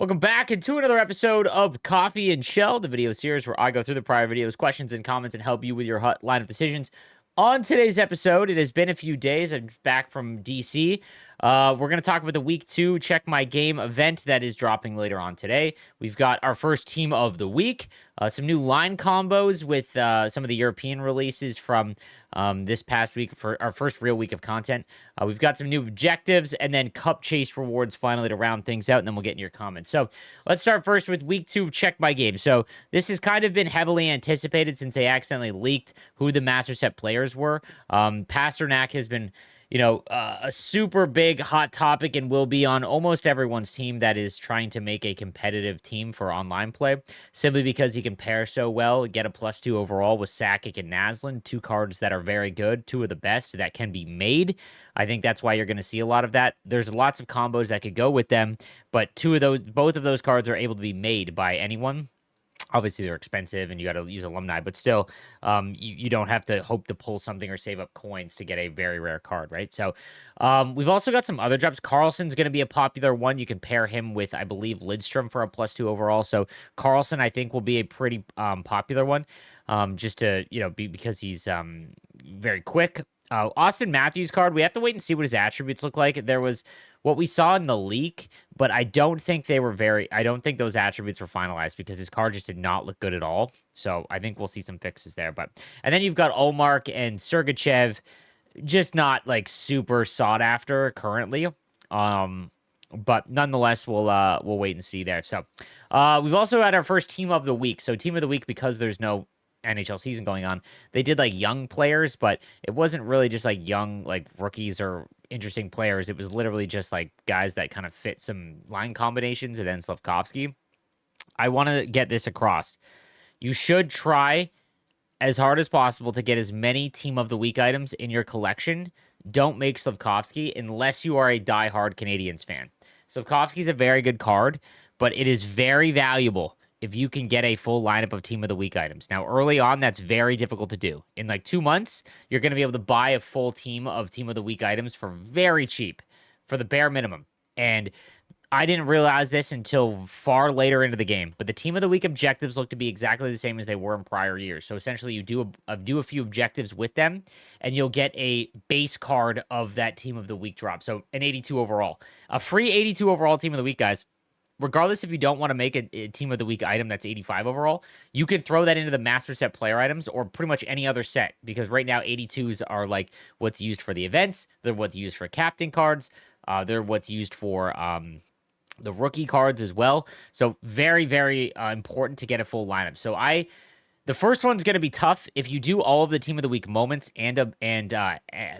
Welcome back into another episode of Coffee and Chel, the video series where I go through the prior videos, questions, and comments and help you with your hot line of decisions. On today's episode, it has been a few days. I'm back from DC. We're going to talk about the Week 2 Check My Game event that is dropping later on today. We've got our first team of the week, some new line combos with some of the European releases from this past week for our first real week of content. We've got some new objectives and then cup chase rewards finally to round things out, and then we'll get in your comments. So let's start first with Week 2 Check My Game. So this has kind of been heavily anticipated since they accidentally leaked who the Master Set players were. Pasternak has been a super big hot topic and will be on almost everyone's team that is trying to make a competitive team for online play, simply because he can pair so well, get a +2 overall with Sakic and Naslin, two cards that are very good, two of the best that can be made. I think that's why you're going to see a lot of that. There's lots of combos that could go with them, but both of those cards are able to be made by anyone. Obviously, they're expensive and you got to use alumni, but still, you don't have to hope to pull something or save up coins to get a very rare card, right? So we've also got some other drops. Carlson's going to be a popular one. You can pair him with, I believe, Lidstrom for a +2 overall. So Carlson, I think, will be a pretty popular one, just to, because he's very quick. Austin Matthews card, we have to wait and see what his attributes look like. There was what we saw in the leak, but I don't think those attributes were finalized because his card just did not look good at all. So I think we'll see some fixes there. And then you've got Olmark and Sergachev, just not like super sought after currently. But nonetheless, we'll wait and see there. So we've also had our first team of the week. So team of the week, because there's no NHL season going on, they did like young players, but it wasn't really just like young like rookies or interesting players. It was literally just like guys that kind of fit some line combinations, and then Slavkovsky. I want to get this across. You should try as hard as possible to get as many team of the week items in your collection. Don't make Slavkovsky unless you are a diehard Canadiens fan. Slavkovsky's a very good card, but it is very valuable if you can get a full lineup of team of the week items. Now, early on, that's very difficult to do. In like 2 months, you're going to be able to buy a full team of the week items for very cheap, for the bare minimum. And I didn't realize this until far later into the game, but the team of the week objectives look to be exactly the same as they were in prior years. So essentially, you do a few objectives with them, and you'll get a base card of that team of the week drop. So an 82 overall, a free 82 overall team of the week, guys. Regardless if you don't want to make a team of the week item that's 85 overall, you can throw that into the master set player items or pretty much any other set, because right now 82s are like what's used for the events. They're what's used for captain cards. They're what's used for the rookie cards as well. So very, very important to get a full lineup. So the first one's going to be tough. If you do all of the team of the week moments and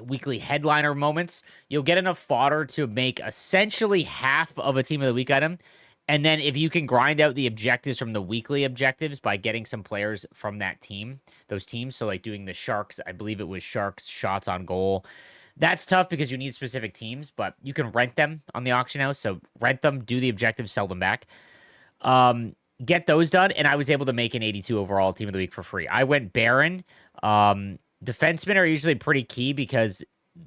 weekly headliner moments, you'll get enough fodder to make essentially half of a team of the week item. And then if you can grind out the objectives from the weekly objectives by getting some players from those teams, so like doing the Sharks, I believe it was Sharks shots on goal. That's tough because you need specific teams, but you can rent them on the auction house. So rent them, do the objectives, sell them back. Get those done, and I was able to make an 82 overall team of the week for free. I went Baron. Defensemen are usually pretty key because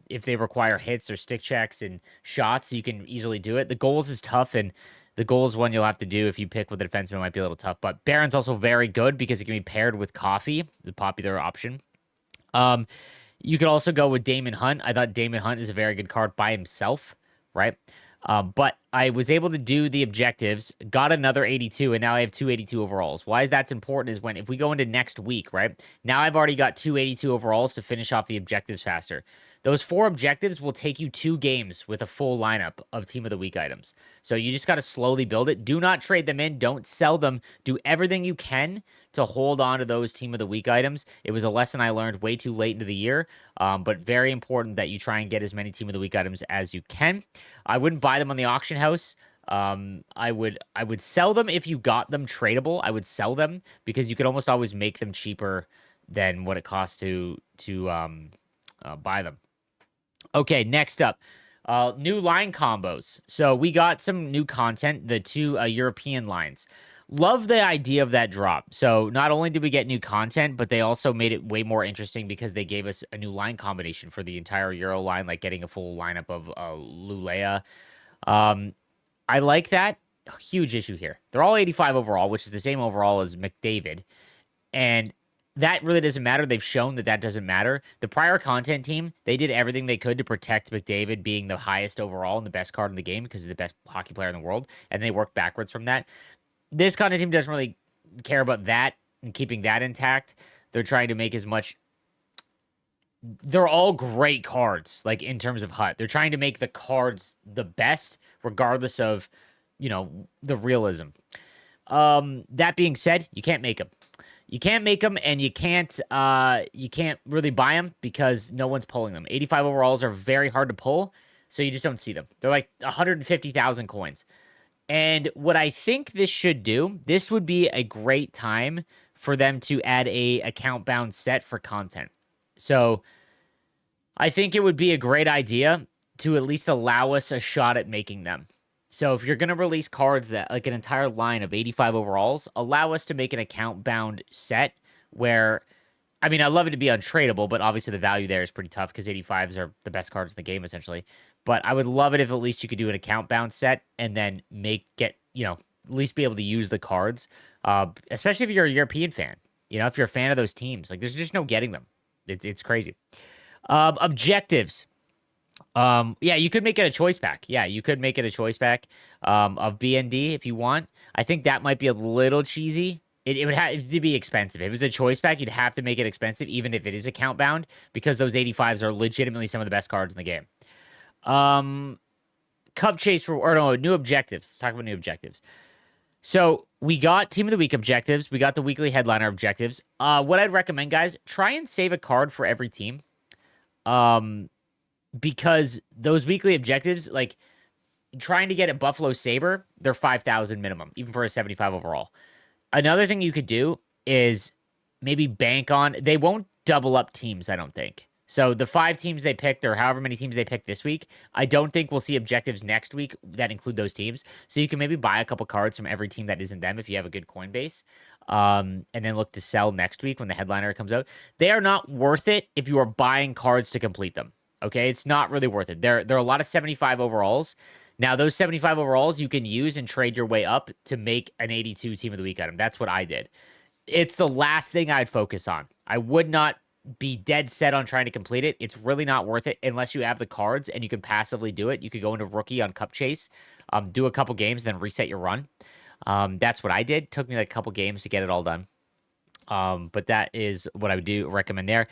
if they require hits or stick checks and shots, you can easily do it. The goals is tough, and the goals one you'll have to do if you pick with the defenseman might be a little tough. But Baron's also very good because it can be paired with Coffee, the popular option. You could also go with Damon Hunt. I thought Damon Hunt is a very good card by himself, right? But I was able to do the objectives, got another 82, and now I have 282 overalls. Why is that important is if we go into next week, right? Now I've already got 282 overalls to finish off the objectives faster. Those 4 objectives will take you 2 games with a full lineup of team of the week items. So you just got to slowly build it. Do not trade them in. Don't sell them. Do everything you can to hold on to those team of the week items. It was a lesson I learned way too late into the year, but very important that you try and get as many team of the week items as you can. I wouldn't buy them on the auction house. I would sell them if you got them tradable. I would sell them because you could almost always make them cheaper than what it costs to buy them. Okay, next up, new line combos. So we got some new content, the 2 European lines. Love the idea of that drop. So not only did we get new content, but they also made it way more interesting because they gave us a new line combination for the entire Euro line, like getting a full lineup of Lulea. I like that. a huge issue here. They're all 85 overall, which is the same overall as McDavid. And that really doesn't matter. They've shown that that doesn't matter. The prior content team, they did everything they could to protect McDavid being the highest overall and the best card in the game because he's the best hockey player in the world. And they worked backwards from that. This content team doesn't really care about that and keeping that intact. They're trying to make as much. They're all great cards, like in terms of HUT. They're trying to make the cards the best, regardless of, the realism. That being said, you can't make them. You can't make them, and you can't really buy them because no one's pulling them. 85 overalls are very hard to pull, so you just don't see them. They're like 150,000 coins. And what I think this should do, this would be a great time for them to add a account bound set for content. So I think it would be a great idea to at least allow us a shot at making them. So if you're going to release cards that like an entire line of 85 overalls, allow us to make an account bound set where, I mean, I'd love it to be untradeable, but obviously the value there is pretty tough because 85s are the best cards in the game essentially. But I would love it if at least you could do an account bound set and then at least be able to use the cards, especially if you're a European fan. If you're a fan of those teams, like there's just no getting them. It's crazy. Objectives. Yeah, you could make it a choice pack. Yeah, you could make it a choice pack of BND if you want. I think that might be a little cheesy. It would have to be expensive. If it was a choice pack, you'd have to make it expensive, even if it is account bound, because those 85s are legitimately some of the best cards in the game. Cup chase new objectives. Let's talk about new objectives. So we got Team of the Week objectives. We got the weekly headliner objectives. What I'd recommend, guys, try and save a card for every team. Because those weekly objectives, like trying to get a Buffalo Sabre, they're 5,000 minimum, even for a 75 overall. Another thing you could do is maybe bank on, they won't double up teams, I don't think. So the 5 teams they picked, or however many teams they picked this week, I don't think we'll see objectives next week that include those teams. So you can maybe buy a couple cards from every team that isn't them if you have a good coin base, and then look to sell next week when the headliner comes out. They are not worth it if you are buying cards to complete them. Okay, it's not really worth it. There are a lot of 75 overalls. Now, those 75 overalls you can use and trade your way up to make an 82 Team of the Week item. That's what I did. It's the last thing I'd focus on. I would not be dead set on trying to complete it. It's really not worth it unless you have the cards and you can passively do it. You could go into Rookie on Cup Chase, do a couple games, then reset your run. That's what I did. Took me like a couple games to get it all done. But that is what I would recommend there.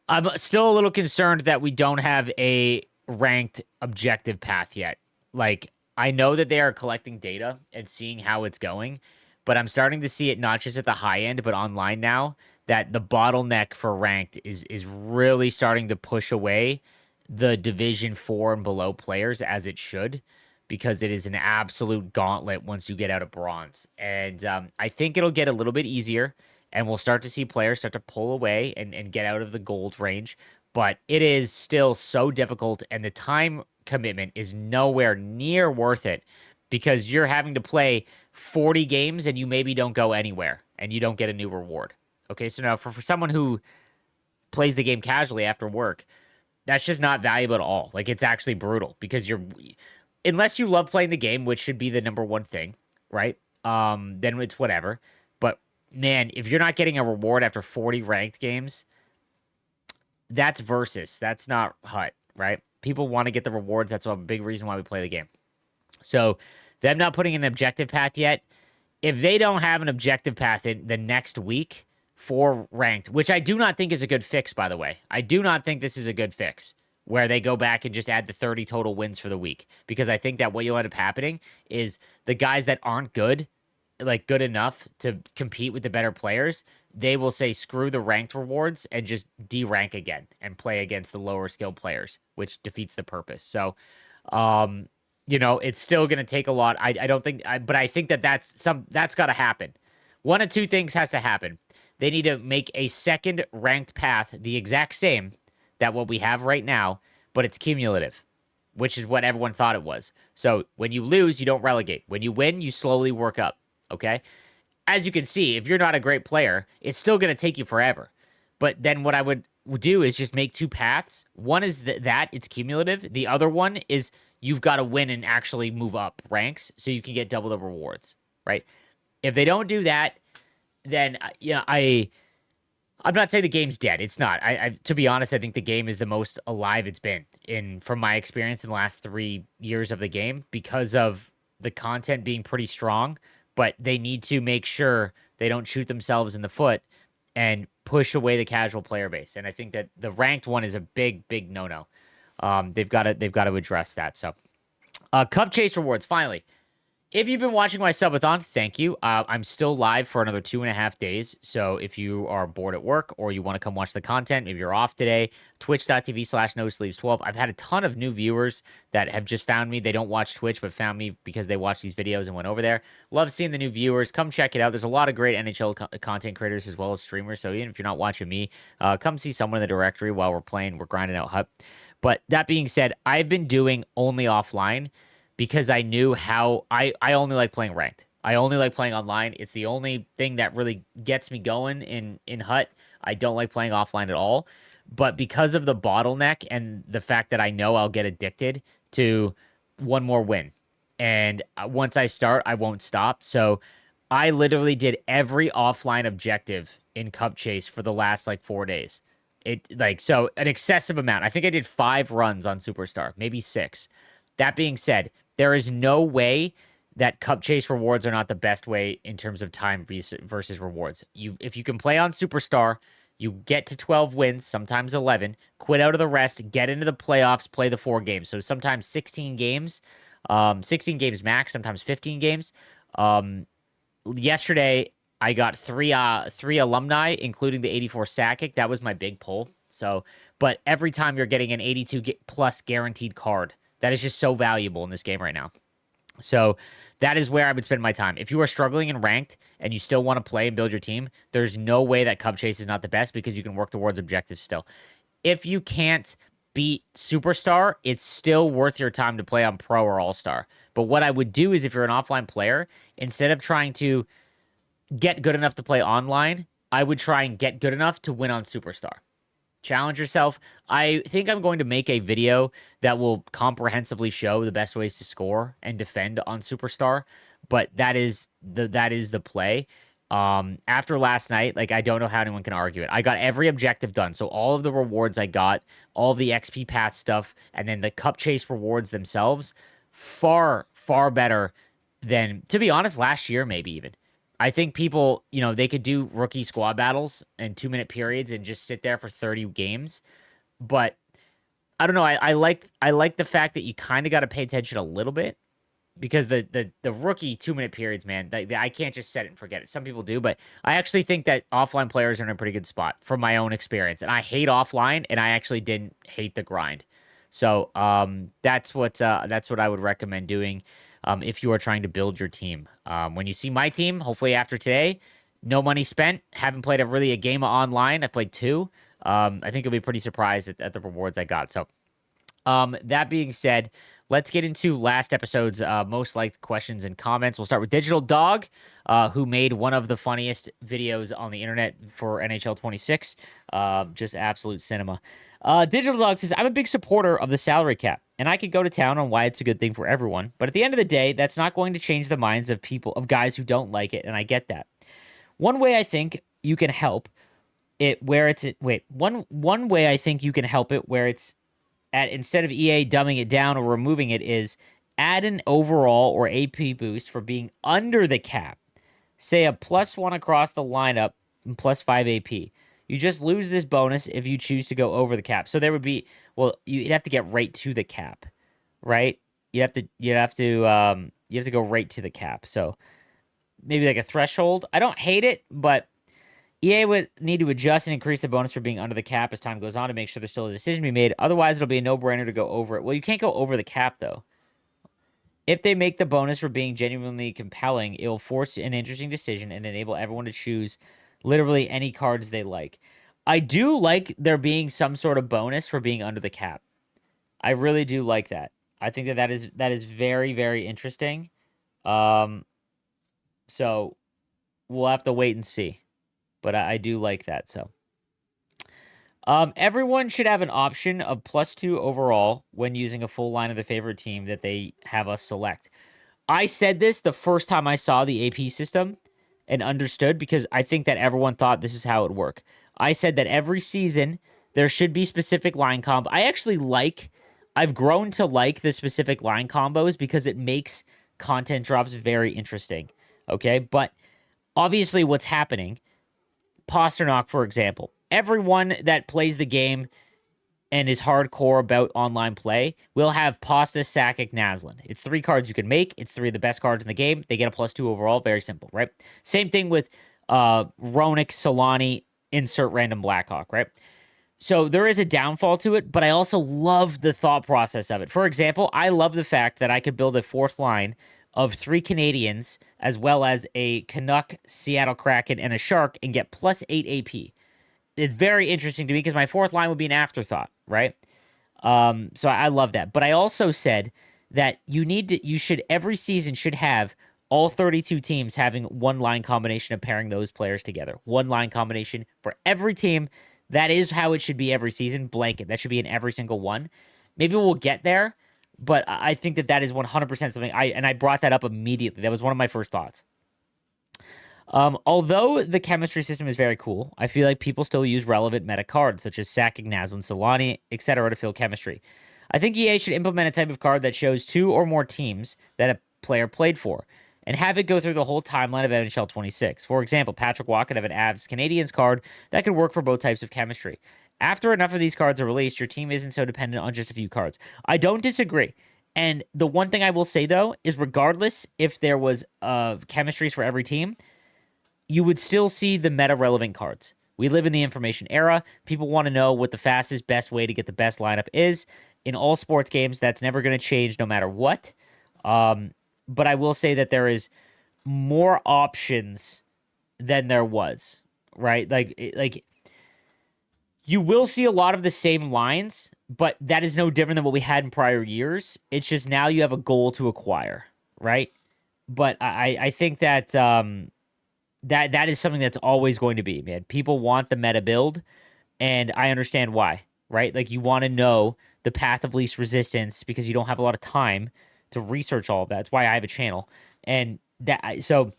I'm still a little concerned that we don't have a ranked objective path yet. Like, I know that they are collecting data and seeing how it's going, but I'm starting to see it not just at the high end, but online now, that the bottleneck for ranked is really starting to push away the Division 4 and below players as it should, because it is an absolute gauntlet once you get out of bronze. And I think it'll get a little bit easier, and we'll start to see players start to pull away and get out of the gold range. But it is still so difficult, and the time commitment is nowhere near worth it because you're having to play 40 games and you maybe don't go anywhere and you don't get a new reward. Okay, so now for someone who plays the game casually after work, that's just not valuable at all. Like, it's actually brutal because unless you love playing the game, which should be the number one thing, right? Then it's whatever. But man, if you're not getting a reward after 40 ranked games, that's versus. That's not HUT, right? People want to get the rewards. That's a big reason why we play the game. So them not putting an objective path yet, if they don't have an objective path in the next week for ranked, which I do not think is a good fix, by the way. I do not think this is a good fix where they go back and just add the 30 total wins for the week, because I think that what you'll end up happening is the guys that aren't good, like good enough to compete with the better players, they will say screw the ranked rewards and just de-rank again and play against the lower skilled players, which defeats the purpose. So, it's still going to take a lot. I don't think, but I think that's got to happen. One of two things has to happen. They need to make a second ranked path the exact same that what we have right now, but it's cumulative, which is what everyone thought it was. So when you lose, you don't relegate. When you win, you slowly work up. Okay? As you can see, if you're not a great player, it's still going to take you forever. But then what I would do is just make two paths. One is that it's cumulative. The other one is you've got to win and actually move up ranks so you can get double the rewards, right? If they don't do that, then I'm not saying the game's dead. It's not. To be honest, I think the game is the most alive it's been from my experience in the last 3 years of the game because of the content being pretty strong. But they need to make sure they don't shoot themselves in the foot and push away the casual player base. And I think that the ranked one is a big, big no-no. They've got to address that. So, Cup Chase rewards finally. If you've been watching my subathon, thank you. I'm still live for another 2.5 days. So if you are bored at work or you want to come watch the content, maybe you're off today, twitch.tv/nosleeves12. I've had a ton of new viewers that have just found me. They don't watch Twitch, but found me because they watch these videos and went over there. Love seeing the new viewers. Come check it out. There's a lot of great NHL content creators as well as streamers. So even if you're not watching me, come see someone in the directory while we're playing. We're grinding out HUT. But that being said, I've been doing only offline because I knew how I only like playing ranked. I only like playing online. It's the only thing that really gets me going in HUT. I don't like playing offline at all. But because of the bottleneck and the fact that I know I'll get addicted to one more win. And once I start, I won't stop. So I literally did every offline objective in Cup Chase for the last like 4 days. So an excessive amount. I think I did 5 runs on Superstar, maybe 6. That being said, there is no way that Cup Chase rewards are not the best way in terms of time versus rewards. If you can play on Superstar, you get to 12 wins, sometimes 11, quit out of the rest, get into the playoffs, play the 4 games. So sometimes 16 games, 16 games max, sometimes 15 games. Yesterday, I got three alumni, including the 84 Sakic. That was my big pull. So, but every time you're getting an 82 plus guaranteed card, that is just so valuable in this game right now. So that is where I would spend my time. If you are struggling in ranked and you still want to play and build your team, there's no way that Cup Chase is not the best because you can work towards objectives still. If you can't beat Superstar, it's still worth your time to play on Pro or All-Star. But what I would do is if you're an offline player, instead of trying to get good enough to play online, I would try and get good enough to win on Superstar. Challenge yourself. I think I'm going to make a video that will comprehensively show the best ways to score and defend on Superstar, but that is the play. After last night, like I don't know how anyone can argue it. I got every objective done. So all of the rewards I got, all of the XP path stuff, and then the Cup Chase rewards themselves, far, far better than, to be honest, last year maybe even. I think people, they could do rookie squad battles in 2-minute periods and just sit there for 30 games. But I don't know. I like the fact that you kind of got to pay attention a little bit because the rookie 2-minute periods, man, I can't just set it and forget it. Some people do, but I actually think that offline players are in a pretty good spot from my own experience. And I hate offline, and I actually didn't hate the grind. So that's what I would recommend doing. If you are trying to build your team. When you see my team, hopefully after today, no money spent, haven't played a game online. I played 2. I think you'll be pretty surprised at the rewards I got. So that being said, let's get into last episode's most liked questions and comments. We'll start with Digital Dog, who made one of the funniest videos on the internet for NHL 26. Just absolute cinema. Digital Dog says, I'm a big supporter of the salary cap, and I could go to town on why it's a good thing for everyone. But at the end of the day, that's not going to change the minds of guys who don't like it, and I get that. One way I think you can help it where it's one way I think you can help it where it's at, instead of EA dumbing it down or removing it, is add an overall or AP boost for being under the cap. Say a +1 across the lineup and +5 AP. You just lose this bonus if you choose to go over the cap. So there would be, you'd have to get right to the cap, right? You have to go right to the cap. So maybe like a threshold. I don't hate it, but EA would need to adjust and increase the bonus for being under the cap as time goes on to make sure there's still a decision to be made. Otherwise, it'll be a no-brainer to go over it. Well, you can't go over the cap, though. If they make the bonus for being genuinely compelling, it will force an interesting decision and enable everyone to choose literally any cards they like. I do like there being some sort of bonus for being under the cap. I really do like that. I think that is very, very interesting. So we'll have to wait and see. But I do like that. So Everyone should have an option of +2 overall when using a full line of the favorite team that they have us select. I said this the first time I saw the AP system and understood, because I think that everyone thought this is how it would work. I said that every season there should be specific line combo. I've grown to like the specific line combos because it makes content drops very interesting. Okay, but obviously what's happening, Pasternak, for example, everyone that plays the game and is hardcore about online play will have Pasta, Sakic, Naslin. It's 3 cards you can make. It's 3 of the best cards in the game. They get a +2 overall. Very simple, right? Same thing with Ronick, Solani, insert random Blackhawk, right? So there is a downfall to it, but I also love the thought process of it. For example, I love the fact that I could build a 4th line of 3 Canadians as well as a Canuck, Seattle Kraken, and a Shark and get +8 AP. It's very interesting to me because my 4th line would be an afterthought, right? So I love that. But I also said that every season should have all 32 teams having one line combination of pairing those players together. One line combination for every team. That is how it should be every season. Blanket. That should be in every single one. Maybe we'll get there, but I think that is 100% something. I brought that up immediately. That was one of my first thoughts. Although the chemistry system is very cool, I feel like people still use relevant meta cards such as Sakic, Naslin, Solani, etc. to fill chemistry. I think EA should implement a type of card that shows 2 or more teams that a player played for, and have it go through the whole timeline of NHL 26. For example, Patrick Waugh could have an Avs Canadians card that could work for both types of chemistry. After enough of these cards are released, your team isn't so dependent on just a few cards. I don't disagree. And the one thing I will say, though, is regardless if there was chemistries for every team, you would still see the meta-relevant cards. We live in the information era. People want to know what the fastest, best way to get the best lineup is. In all sports games, that's never going to change no matter what. But I will say that there is more options than there was, right? Like you will see a lot of the same lines, but that is no different than what we had in prior years. It's just now you have a goal to acquire, right? But I think that that is something that's always going to be, man. People want the meta build, and I understand why, right? Like, you want to know the path of least resistance because you don't have a lot of time to research all of that. That's why I have a channel. And so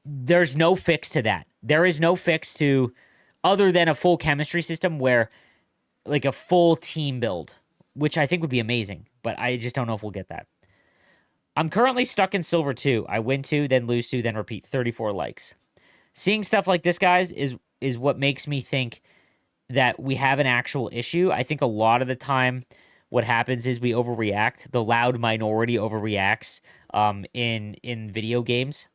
there's no fix to that. There is no fix to, other than a full chemistry system where, like, a full team build, which I think would be amazing, but I just don't know if we'll get that. I'm currently stuck in Silver 2. I win 2, then lose 2, then repeat. 34 likes. Seeing stuff like this, guys, is what makes me think that we have an actual issue. I think a lot of the time what happens is we overreact. The loud minority overreacts in video games.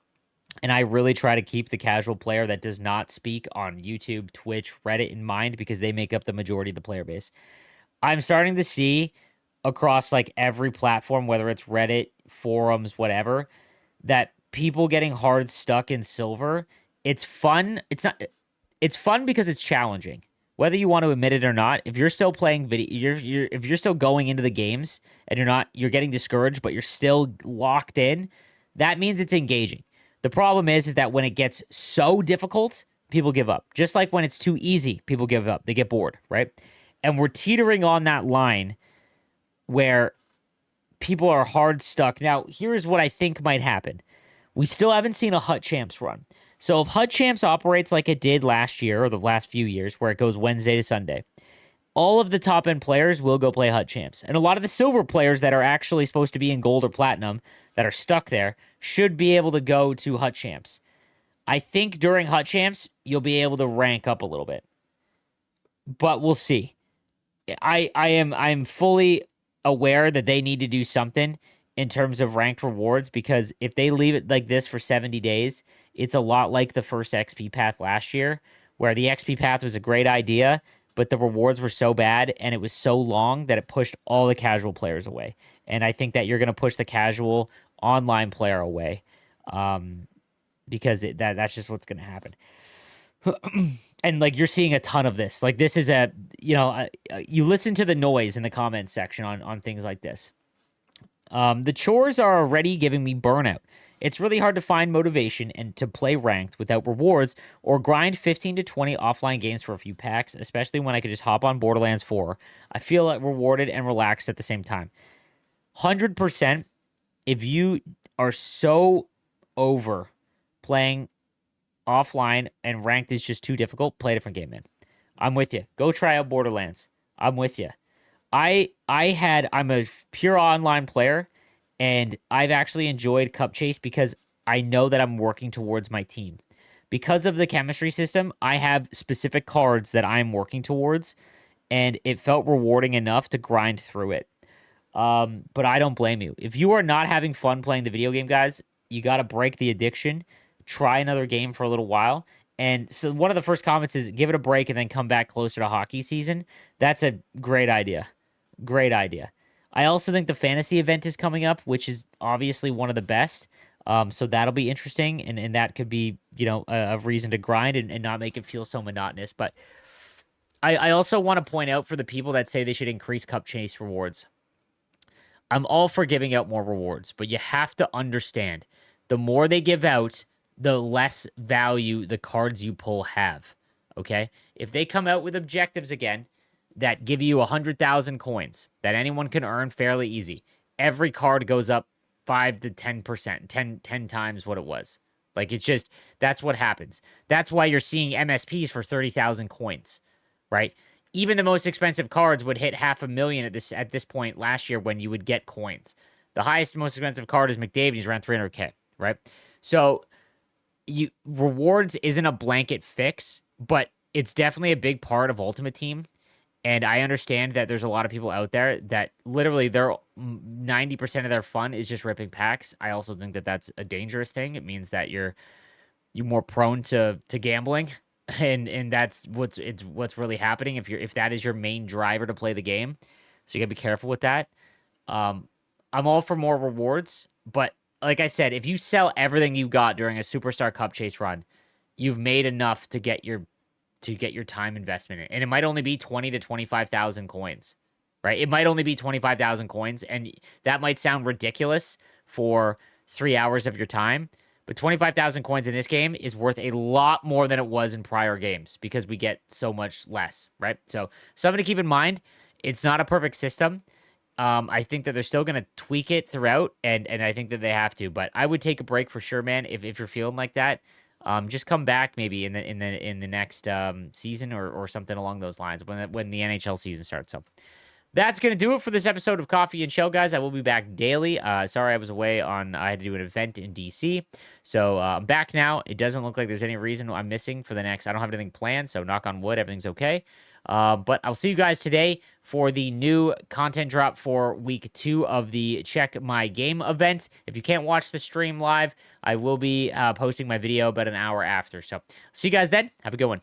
And I really try to keep the casual player that does not speak on YouTube, Twitch, Reddit in mind because they make up the majority of the player base. I'm starting to see across like every platform, whether it's Reddit, forums, whatever, that people getting hard stuck in silver. It's fun. It's fun because it's challenging. Whether you want to admit it or not, if you're still playing video, if you're still going into the games and you're getting discouraged, but you're still locked in, that means it's engaging. The problem is that when it gets so difficult, people give up. Just like when it's too easy, people give up. They get bored, right? And we're teetering on that line where people are hard stuck. Now, here's what I think might happen. We still haven't seen a Hut Champs run. So if Hut Champs operates like it did last year or the last few years, where it goes Wednesday to Sunday, all of the top-end players will go play Hut Champs. And a lot of the silver players that are actually supposed to be in gold or platinum that are stuck there should be able to go to Hut Champs. I think during Hut Champs, you'll be able to rank up a little bit. But we'll see. I'm fully aware that they need to do something in terms of ranked rewards, because if they leave it like this for 70 days, it's a lot like the first XP path last year, where the XP path was a great idea, but the rewards were so bad and it was so long that it pushed all the casual players away. And I think that you're going to push the casual online player away, because that's just what's going to happen. And like, you're seeing a ton of this. Like, this is you listen to the noise in the comments section on things like this. The chores are already giving me burnout. It's really hard to find motivation and to play ranked without rewards or grind 15 to 20 offline games for a few packs, especially when I could just hop on Borderlands 4. I feel like rewarded and relaxed at the same time. 100%. If you are so over playing offline and ranked is just too difficult, play a different game, man. I'm with you. Go try out Borderlands. I'm with you. I'm a pure online player, and I've actually enjoyed Cup Chase because I know that I'm working towards my team. Because of the chemistry system, I have specific cards that I'm working towards, and it felt rewarding enough to grind through it. But I don't blame you. If you are not having fun playing the video game, guys, you got to break the addiction. Try another game for a little while. And so one of the first comments is give it a break and then come back closer to hockey season. That's a great idea. Great idea. I also think the fantasy event is coming up, which is obviously one of the best. So that'll be interesting, and that could be, a reason to grind and not make it feel so monotonous. But I also want to point out for the people that say they should increase Cup Chase rewards. I'm all for giving out more rewards, but you have to understand the more they give out, the less value the cards you pull have. Okay? If they come out with objectives again that give you 100,000 coins that anyone can earn fairly easy, every card goes up 5 to 10%, 10 times what it was. Like, it's just, that's what happens. That's why you're seeing MSPs for 30,000 coins, right? Even the most expensive cards would hit 500,000 at this point last year when you would get coins. The highest, most expensive card is McDavid. He's around 300K, right? So rewards isn't a blanket fix, but it's definitely a big part of Ultimate Team. And I understand that there's a lot of people out there that literally their 90% of their fun is just ripping packs. I also think that that's a dangerous thing. It means that you're more prone to gambling, and that's what's really happening if that is your main driver to play the game. So you gotta be careful with that. I'm all for more rewards, but like I said, if you sell everything you got during a Superstar Cup Chase run, you've made enough to get your time investment in. And it might only be 20 to 25,000 coins, right? It might only be 25,000 coins, and that might sound ridiculous for 3 hours of your time, but 25,000 coins in this game is worth a lot more than it was in prior games because we get so much less, right? So something to keep in mind. It's not a perfect system. I think that they're still going to tweak it throughout, and I think that they have to. But I would take a break for sure, man. If you're feeling like that, just come back maybe in the next season or something along those lines when the NHL season starts. So that's going to do it for this episode of Coffee and Chel, guys. I will be back daily. Sorry I was away I had to do an event in DC. So I'm back now. It doesn't look like there's any reason I'm missing for the next. I don't have anything planned, so knock on wood, everything's okay. But I'll see you guys today for the new content drop for week 2 of the Check My Game event. If you can't watch the stream live, I will be posting my video about an hour after. So see you guys then. Have a good one.